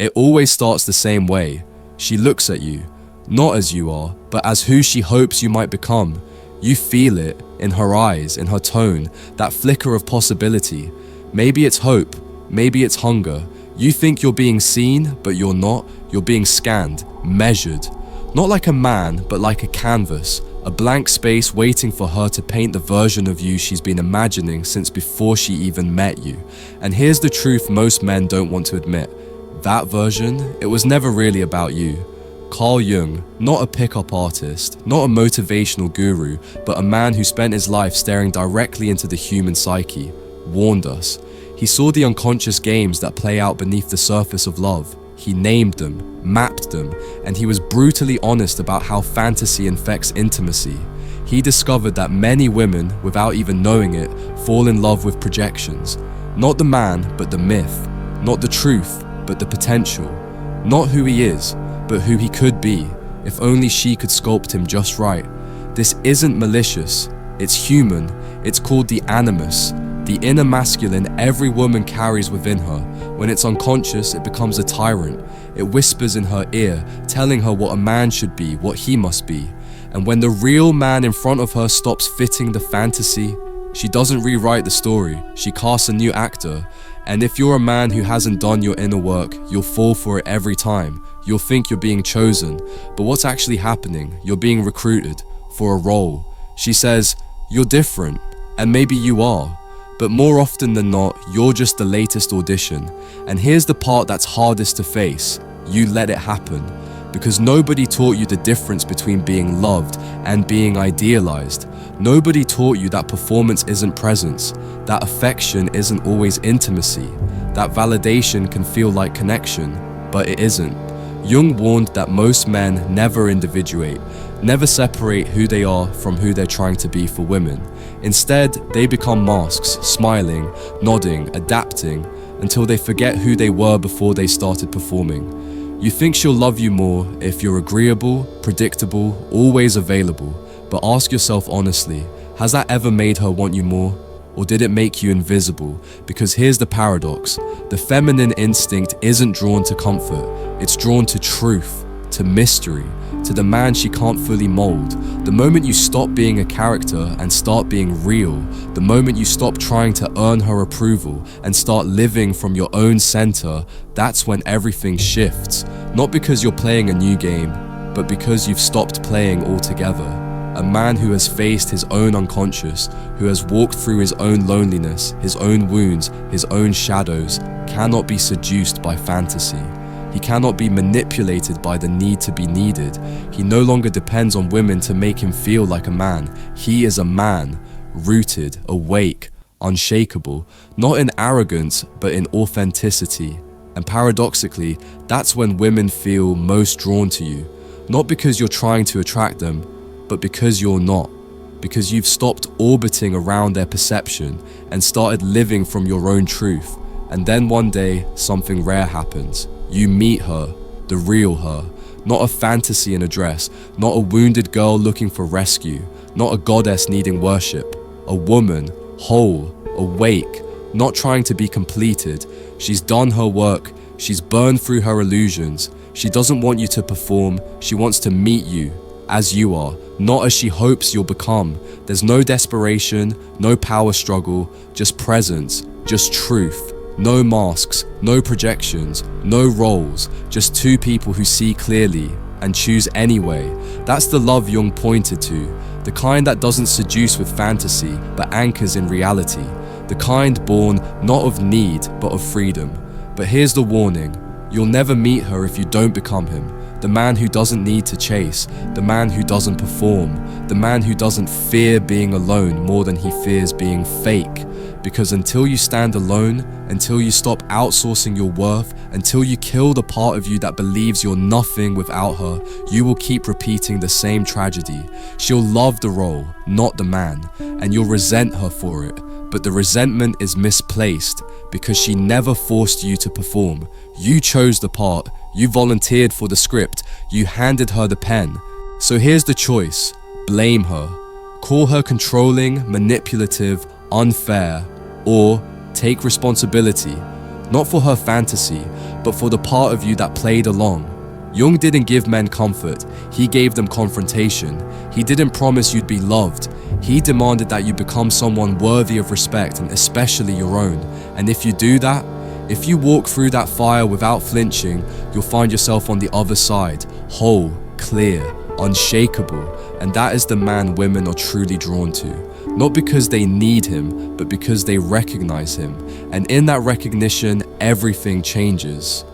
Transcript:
It always starts the same way. She looks at you, not as you are, but as who she hopes you might become. You feel it in her eyes, in her tone, that flicker of possibility. Maybe it's hope, maybe it's hunger. You think you're being seen, but you're not. You're being scanned, measured. Not like a man, but like a canvas, a blank space waiting for her to paint the version of you she's been imagining since before she even met you. And here's the truth most men don't want to admit. That version, it was never really about you. Carl Jung, not a pickup artist, not a motivational guru, but a man who spent his life staring directly into the human psyche, warned us. He saw the unconscious games that play out beneath the surface of love. He named them, mapped them, and he was brutally honest about how fantasy infects intimacy. He discovered that many women, without even knowing it, fall in love with projections. Not the man, but the myth. Not the truth, but the potential. Not who he is, but who he could be, if only she could sculpt him just right. This isn't malicious, it's human. It's called the animus, the inner masculine every woman carries within her. When it's unconscious, it becomes a tyrant. It whispers in her ear, telling her what a man should be, what he must be. And when the real man in front of her stops fitting the fantasy, she doesn't rewrite the story, she casts a new actor. And if you're a man who hasn't done your inner work, you'll fall for it every time. You'll think you're being chosen, but what's actually happening? You're being recruited for a role. She says, you're different, and maybe you are, but more often than not, you're just the latest audition. And here's the part that's hardest to face. You let it happen, because nobody taught you the difference between being loved and being idealized. Nobody taught you that performance isn't presence, that affection isn't always intimacy, that validation can feel like connection, but it isn't. Jung warned that most men never individuate, never separate who they are from who they're trying to be for women. Instead, they become masks, smiling, nodding, adapting, until they forget who they were before they started performing. You think she'll love you more if you're agreeable, predictable, always available. But ask yourself honestly, has that ever made her want you more? Or did it make you invisible? Because here's the paradox. The feminine instinct isn't drawn to comfort. It's drawn to truth, to mystery, to the man she can't fully mold. The moment you stop being a character and start being real, the moment you stop trying to earn her approval and start living from your own center, that's when everything shifts. Not because you're playing a new game, but because you've stopped playing altogether. A man who has faced his own unconscious, who has walked through his own loneliness, his own wounds, his own shadows, cannot be seduced by fantasy. He cannot be manipulated by the need to be needed. He no longer depends on women to make him feel like a man. He is a man, rooted, awake, unshakable, not in arrogance, but in authenticity. And paradoxically, that's when women feel most drawn to you. Not because you're trying to attract them, but because you're not. Because you've stopped orbiting around their perception and started living from your own truth. And then one day, something rare happens. You meet her, the real her. Not a fantasy in a dress, not a wounded girl looking for rescue, not a goddess needing worship. A woman, whole, awake, not trying to be completed. She's done her work, she's burned through her illusions. She doesn't want you to perform, she wants to meet you as you are, not as she hopes you'll become. There's no desperation, no power struggle, just presence, just truth. No masks, no projections, no roles, just two people who see clearly and choose anyway. That's the love Jung pointed to, the kind that doesn't seduce with fantasy, but anchors in reality. The kind born not of need, but of freedom. But here's the warning, you'll never meet her if you don't become him. The man who doesn't need to chase, the man who doesn't perform, the man who doesn't fear being alone more than he fears being fake. Because until you stand alone, until you stop outsourcing your worth, until you kill the part of you that believes you're nothing without her, you will keep repeating the same tragedy. She'll love the role, not the man, and you'll resent her for it. But the resentment is misplaced because she never forced you to perform. You chose the part, you volunteered for the script, you handed her the pen. So here's the choice, blame her. Call her controlling, manipulative, unfair, or take responsibility. not for her fantasy, but for the part of you that played along. Jung didn't give men comfort, he gave them confrontation. He didn't promise you'd be loved, he demanded that you become someone worthy of respect and especially your own. And if you do that, if you walk through that fire without flinching, you'll find yourself on the other side, whole, clear, unshakable. And that is the man women are truly drawn to. Not because they need him, but because they recognize him. And in that recognition, everything changes.